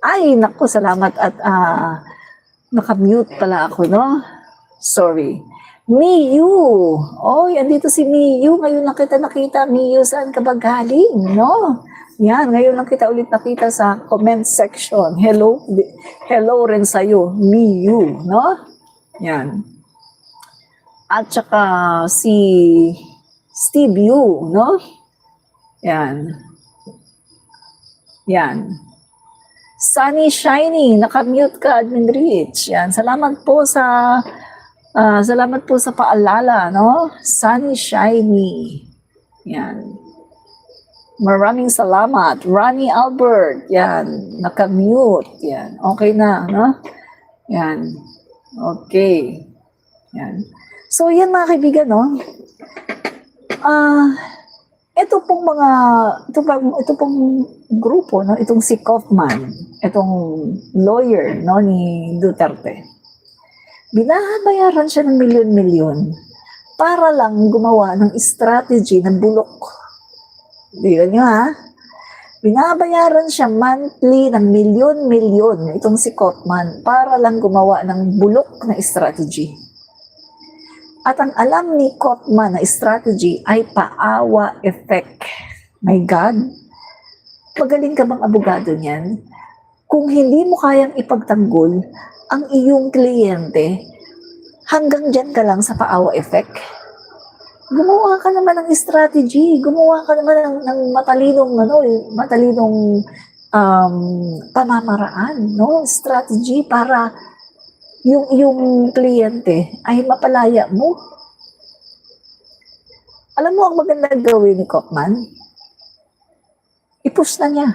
Ay, naku, salamat at nakamute pala ako, no? Sorry. Miyu. Oy, andito si Miyu. Ngayon lang kita nakita. Miyu, saan ka ba galing, no? Yan, ngayon lang kita ulit nakita sa comment section. Hello. Hello rin sa'yo, Miyu, no? Yan. At saka si Steve Yu, no? Yan. Yan. Sunny Shiny, nakamute ka, Admin Rich. Yan, salamat po sa paalala, no? Sunny Shiny. Yan. Maraming salamat. Ronnie Albert, yan, nakamute. Yan, okay na, no? Yan. Okay. Yan. So, yan mga kaibigan, no? Ito pong grupo, no, itong si Kaufman, itong lawyer, no, ni Duterte. Binabayaran siya ng milyon-milyon para lang gumawa ng strategy ng bulok. Diyan nyo, ha? Binabayaran siya monthly ng milyon-milyon, itong si Kaufman, para lang gumawa ng bulok na strategy. At ang alam ni Kaufman na strategy ay paawa effect. My God, magaling ka bang abogado niyan? Kung hindi mo kayang ipagtanggol ang iyong kliyente, hanggang dyan ka lang sa paawa effect. Gumawa ka naman ng strategy, gumawa ka naman ng matalinong pamamaraan, no? Strategy para yung iyong kliyente ay mapalaya mo. Alam mo ang magandang gawin ni Kaufman? I-push na niya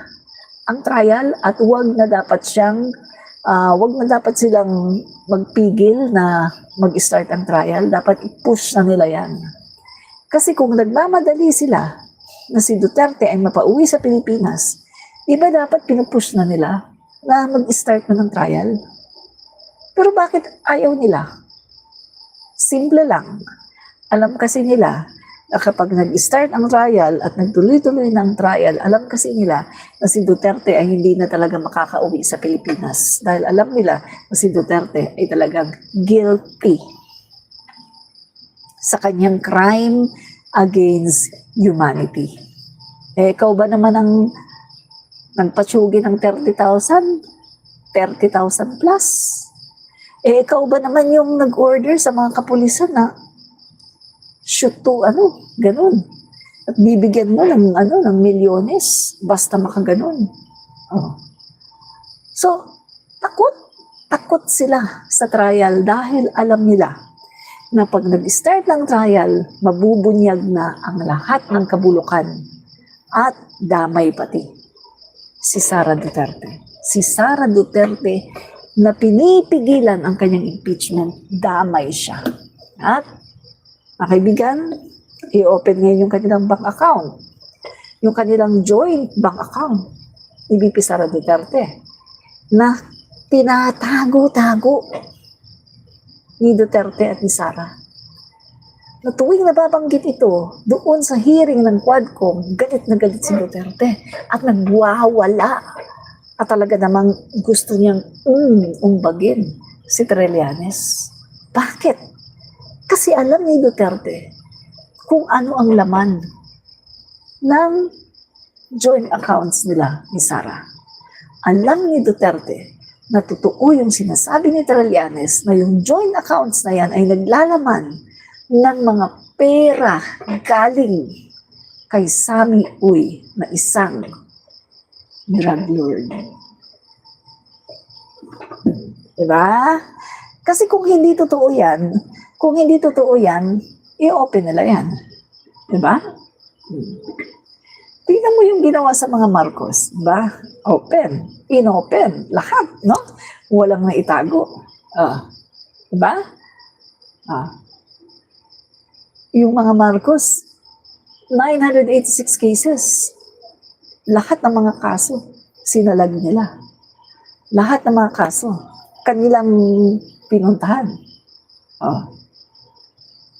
ang trial at wag na dapat silang magpigil na mag-start ang trial. Dapat i-push na nila yan. Kasi kung nagmamadali sila na si Duterte ay mapauwi sa Pilipinas, di ba dapat pinupush na nila na mag-start na ng trial? Pero bakit ayaw nila? Simple lang. Alam kasi nila na kapag nag-start ang trial at nagtuloy-tuloy ng trial, alam kasi nila na si Duterte ay hindi na talaga makakauwi sa Pilipinas. Dahil alam nila na si Duterte ay talagang guilty sa kanyang crime against humanity. Ikaw ba naman ang nagpatsugi ng 30,000? 30,000 plus? Ikaw ba naman yung nag-order sa mga kapulisan na shoot to ganun. At bibigyan mo ng milyones basta makaganon. Oh. So, takot sila sa trial dahil alam nila na pag nag-start ng trial, mabubunyag na ang lahat ng kabulukan at damay pati si Sara Duterte. Si Sara Duterte na pinipigilan ang kanyang impeachment, damay siya. At mga kaibigan, i-open ngayon yung kanilang bank account. Yung kanilang joint bank account ni VP Sara Duterte na tinatago-tago ni Duterte at ni Sara. Na tuwing nababanggit ito, doon sa hearing ng Quadcom, galit na galit si Duterte at nagwawala. At talaga namang gusto niyang umbagin si Trillanes. Bakit? Kasi alam ni Duterte kung ano ang laman ng joint accounts nila ni Sara. Alam ni Duterte na totoo yung sinasabi ni Trillanes na yung joint accounts na yan ay naglalaman ng mga pera galing kay Sammy Uy na isang drug lord. Diba? Kasi kung hindi totoo yan, i-open nila yan. Diba? Tingnan mo yung ginawa sa mga Marcos. Diba? Open. In-open. Lahat, no? Walang naitago. Diba? Yung mga Marcos, 986 cases. Lahat ng mga kaso, sinalag nila. Lahat ng mga kaso, kanilang pinuntahan.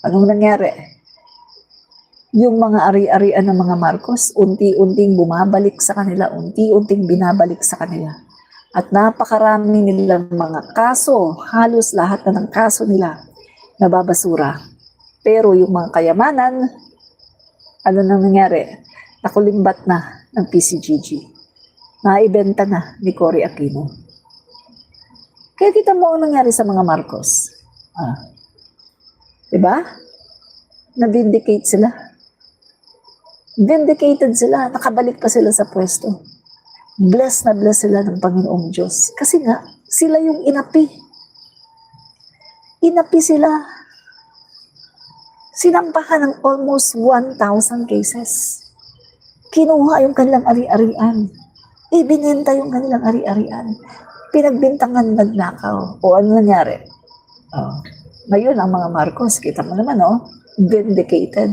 Anong nangyari? Yung mga ari-arian ng mga Marcos, unti-unting bumabalik sa kanila, unti-unting binabalik sa kanila. At napakarami nilang mga kaso, halos lahat na ng kaso nila, nababasura. Pero yung mga kayamanan, ano nang nangyari? Nakulimbat na ng PCGG. Naibenta na ni Cory Aquino. Kaya kita mo ang nangyari sa mga Marcos. Diba? Na-vindicate sila. Vindicated sila. Nakabalik pa sila sa pwesto. Blessed na blessed sila ng Panginoong Diyos. Kasi nga, sila yung inapi. Inapi sila. Sinampahan ng almost 1,000 cases. Kinuha yung kanilang ari-arian. Ibinenta yung kanilang ari-arian. Pinagbintangan nagnakaw. O ano nangyari? Ngayon, ang mga Marcos, kita mo naman, vindicated.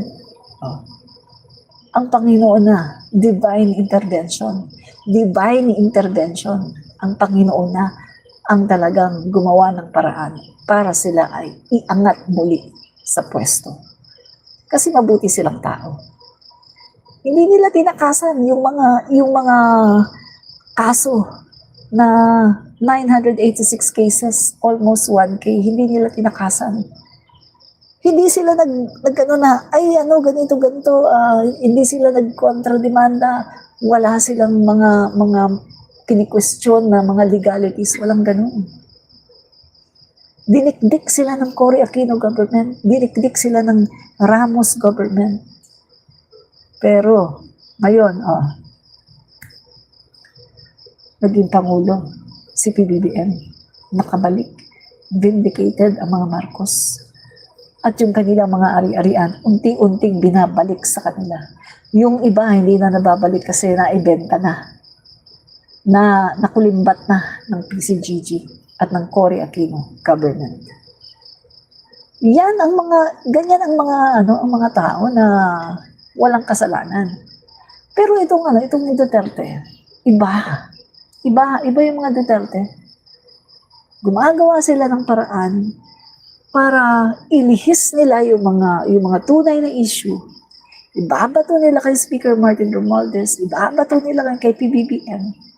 Ang Panginoon na, divine intervention. Divine intervention. Ang Panginoon na ang talagang gumawa ng paraan para sila ay iangat muli sa pwesto. Kasi mabuti silang tao. Hindi nila tinakasan yung mga kaso na 986 cases, almost 1K, hindi nila tinakasan. Hindi sila ganito, hindi sila nagkontrademanda, wala silang mga kini-question na mga legalities, walang ganun. Dinikdik sila ng Cory Aquino government, dinikdik sila ng Ramos government. Pero, ngayon, naging Pangulo, si PBBM, nakabalik, vindicated ang mga Marcos. At yung kanilang mga ari-arian, unti-unting binabalik sa kanila. Yung iba, hindi na nababalik kasi naibenta na nakulimbat na ng PCGG at ng Cory Aquino government. Ganyan ang mga tao na walang kasalanan. Pero itong Duterte, iba yung mga Duterte. Gumagawa sila ng paraan para ilihis nila yung mga tunay na issue. Ibabato nila kay Speaker Martin Romualdez, ibabato nila kay PBBM.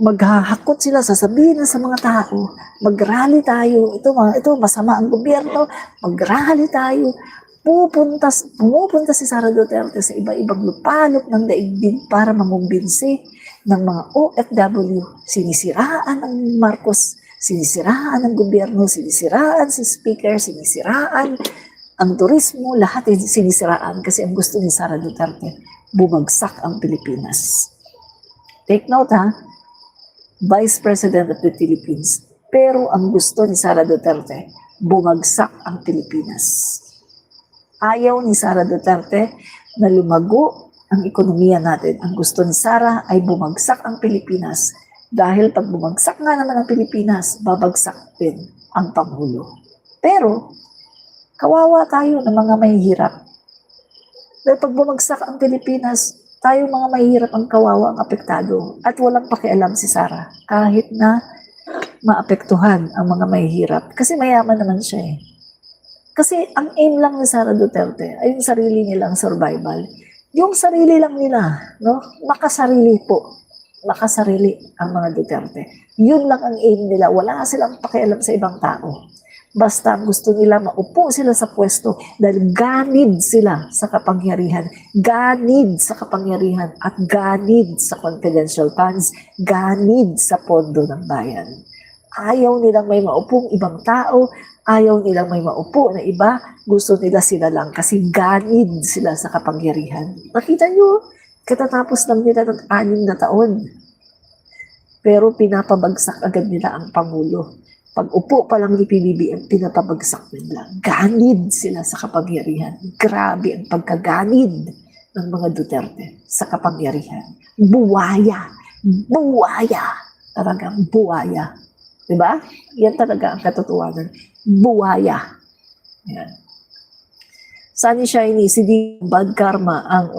Maghahakot sila, sasabihin na sa mga tao, mag-rally tayo, ito masama ang gobyerno, mag-rally tayo. Pumupunta si Sara Duterte sa iba-ibang lupalop ng daigdig para mangumbinsi ng mga OFW. Sinisiraan ang Marcos, sinisiraan ang gobyerno, sinisiraan si Speaker, sinisiraan ang turismo, lahat ay sinisiraan kasi ang gusto ni Sara Duterte, bumagsak ang Pilipinas. Take note Vice President of the Philippines. Pero ang gusto ni Sara Duterte, bumagsak ang Pilipinas. Ayaw ni Sara Duterte na lumago ang ekonomiya natin. Ang gusto ni Sara ay bumagsak ang Pilipinas. Dahil pag bumagsak nga naman ang Pilipinas, babagsak din ang Pangulo. Pero, kawawa tayo ng mga mahihirap. Dahil pag bumagsak ang Pilipinas, tayo mga mahihirap ang kawawa ang apektado at walang pakialam si Sara kahit na maapektuhan ang mga mahihirap kasi mayaman naman siya eh. Kasi ang aim lang ni Sara Duterte ay yung sarili nilang survival. Yung sarili lang nila, no? Makasarili ang mga Duterte. Yun lang ang aim nila. Wala silang pakialam sa ibang tao. Basta gusto nila maupo sila sa pwesto dahil ganid sila sa kapangyarihan. Ganid sa kapangyarihan at ganid sa confidential funds. Ganid sa pondo ng bayan. Ayaw nilang may maupong ibang tao. Ayaw nilang may maupo na iba. Gusto nila sila lang kasi ganid sila sa kapangyarihan. Nakita nyo, katatapos lang nila ng 6 na taon. Pero pinapabagsak agad nila ang Pangulo. Pag upo pa lang ni PBBM, pinapabagsak nila. Ganid sila sa kapangyarihan. Grabe ang pagkaganid ng mga Duterte sa kapangyarihan. Buwaya. Buwaya. Talagang buwaya. Diba? Yan talaga ang katotohanan. Buwaya. Yan. Sunny Shiny, si Di bad karma ang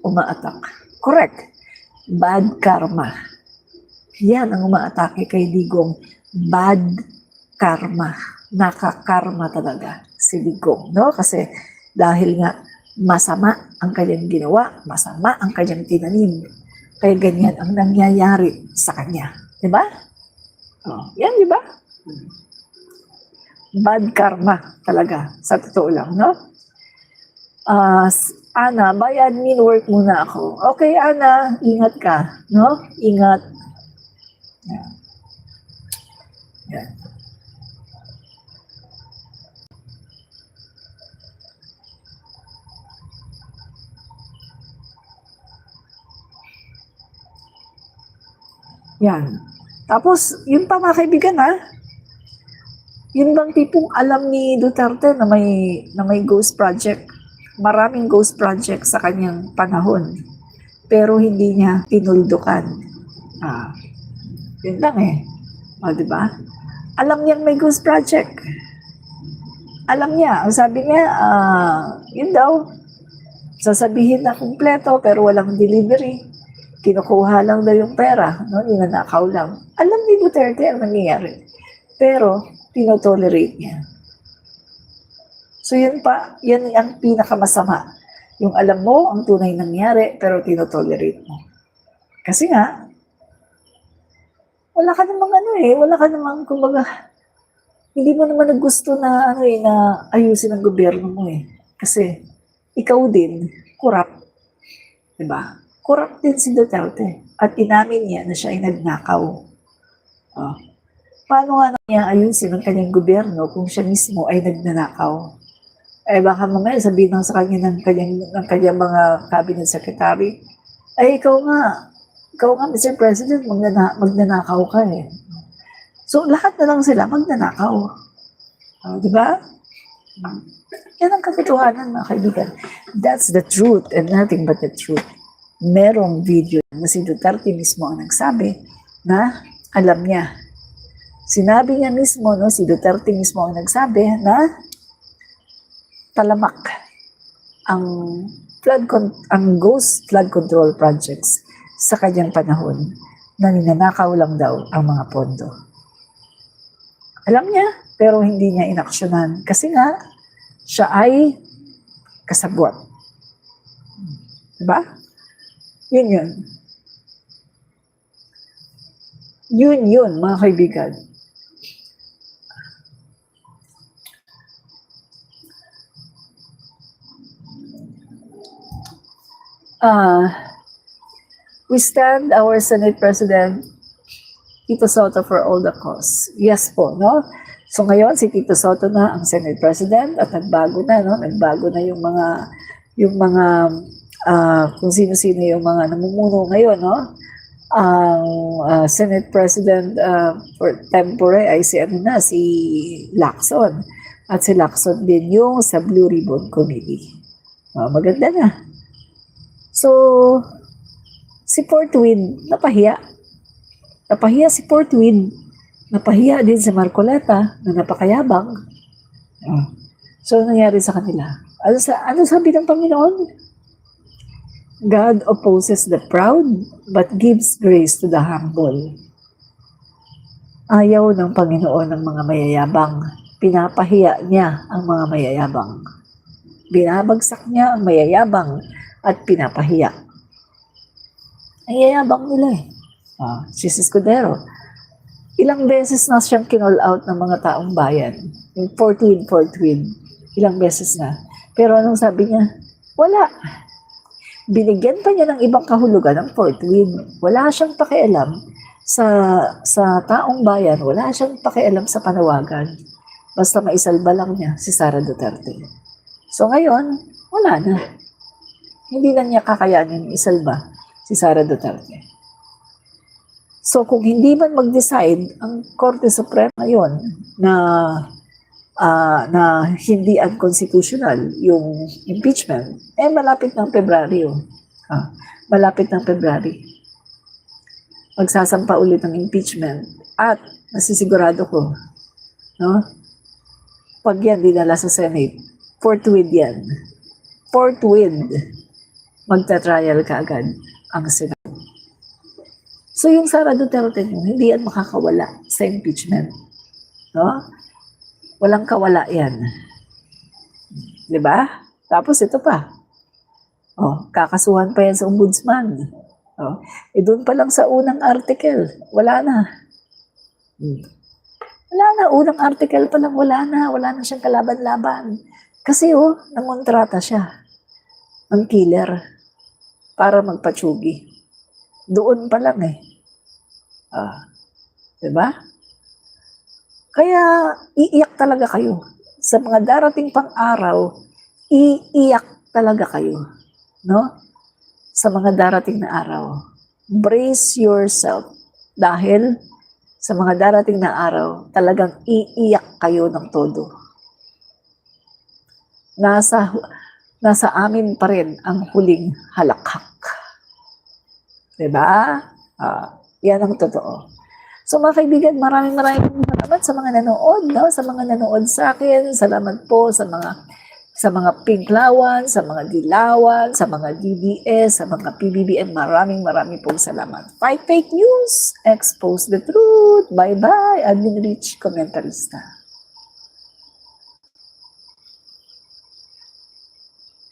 umaatak. Correct. Bad karma. Yan ang umaatake kay Digong. Bad karma. Nakakarma talaga si Digong. No? Kasi dahil nga masama ang kanyang ginawa, masama ang kanyang tinanim. Kaya ganyan ang nangyayari sa kanya. Diba? Oh, yan, diba? Bad karma talaga. Sa totoo lang, no? Ana, by admin work muna ako. Okay, Ana, ingat ka. No? Ingat. Yan. Yan. Yan. Tapos, yun pa mga kaibigan yun bang tipong alam ni Duterte na may ghost project? Maraming ghost project sa kanyang panahon. Pero hindi niya tinuldukan. Yun lang diba? Alam niyang may ghost project. Alam niya. Ang sabi niya, yun daw, sasabihin na kumpleto pero walang delivery. Kinukuha lang daw yung pera. No? Ninanakaw lang. Alam ni Duterte ang nangyayari. Pero, tinotolerate niya. So yan ang pinakamasama. Yung alam mo ang tunay nangyari, pero tinotolerate mo. Kasi nga, wala ka namang kumbaga, hindi mo naman gusto na na ayusin ang gobyerno mo Kasi ikaw din, corrupt. Diba? corrupt din si Duterte. At inamin niya na siya ay nagnakaw. Oh. Paano nga niya ayusin ang kanyang gobyerno kung siya mismo ay nagnanakaw? Eh baka mamaya sabihin lang sa kanya ng kanyang mga cabinet secretary, ay ikaw nga, Mr. President, magnanakaw ka eh. So lahat na lang sila magnanakaw. Di ba? Yan ang katotohanan, mga kaibigan. That's the truth and nothing but the truth. Merong video na si Duterte mismo ang nagsabi na alam niya. Sinabi niya mismo, no, si Duterte mismo ang nagsabi na talamak ang ghost flood control projects sa kanyang panahon na ninanakaw lang daw ang mga pondo. Alam niya, pero hindi niya inaksyonan kasi nga siya ay kasabwat. Diba? Yun. Yun, mga kaibigan. We stand our Senate President Tito Soto for all the cause. Yes po, no? So ngayon si Tito Soto na ang Senate President at nagbago na, no? Nagbago na yung mga kung sino-sino yung mga namumuno ngayon, no? Ang Senate President for tempore ay si Lacson. At si Lacson din yung sa Blue Ribbon Committee. Maganda na. So, si Portwin, napahiya. Napahiya si Portwin. Napahiya din si Marcoleta na napakayabang. So, nangyari sa kanila? Ano sabi ng Panginoon? God opposes the proud, but gives grace to the humble. Ayaw ng Panginoon ng mga mayayabang. Pinapahiya niya ang mga mayayabang. Binabagsak niya ang mayayabang at pinapahiya. Ang yayabang nila eh. Si Escudero. Ilang beses na siyang kinall out ng mga taong bayan. Yung Portwin. Ilang beses na. Pero anong sabi niya? Wala. Binigyan pa niya ng ibang kahulugan ng Portwin. Wala siyang pakialam sa taong bayan. Wala siyang pakialam sa panawagan. Basta maisalba lang niya si Sara Duterte. So ngayon, wala na. Hindi na niya kakayanin isalba si Sara Duterte. So kung hindi man mag-decide ang Korte Suprema ngayon na hindi unconstitutional yung impeachment, malapit ng Pebraryo. Malapit ng February. Magsasampa ulit ng impeachment at nasisigurado ko, no? Pag yan dinala sa Senate, forthwith yan. Forthwith. Magta-trial ka agad ang Senate. So yung Sara Duterte nyo, hindi yan makakawala sa impeachment. No? Walang kawala yan. Diba? Tapos ito pa. Kakasuhan pa yan sa ombudsman. Doon pa lang sa unang article, wala na. Wala na, unang article pa lang, wala na siyang kalaban-laban. Kasi nangontrata siya ng killer para magpatsugi. Doon pa lang diba? Kaya iiyak talaga kayo. Sa mga darating pang araw, iiyak talaga kayo. No? Sa mga darating na araw. Brace yourself. Dahil sa mga darating na araw, talagang iiyak kayo ng todo. Nasa amin pa rin ang huling halakhak. Diba? Yan ang totoo. So mga kaibigan, maraming salamat sa mga nanood, no? Sa mga nanood sa akin. Salamat po sa mga Pinklawan, sa mga Dilawan, sa mga DDS, sa mga PBBM. Maraming pong salamat. Fight fake news. Expose the truth. Bye-bye. Admin Rich Comentarista.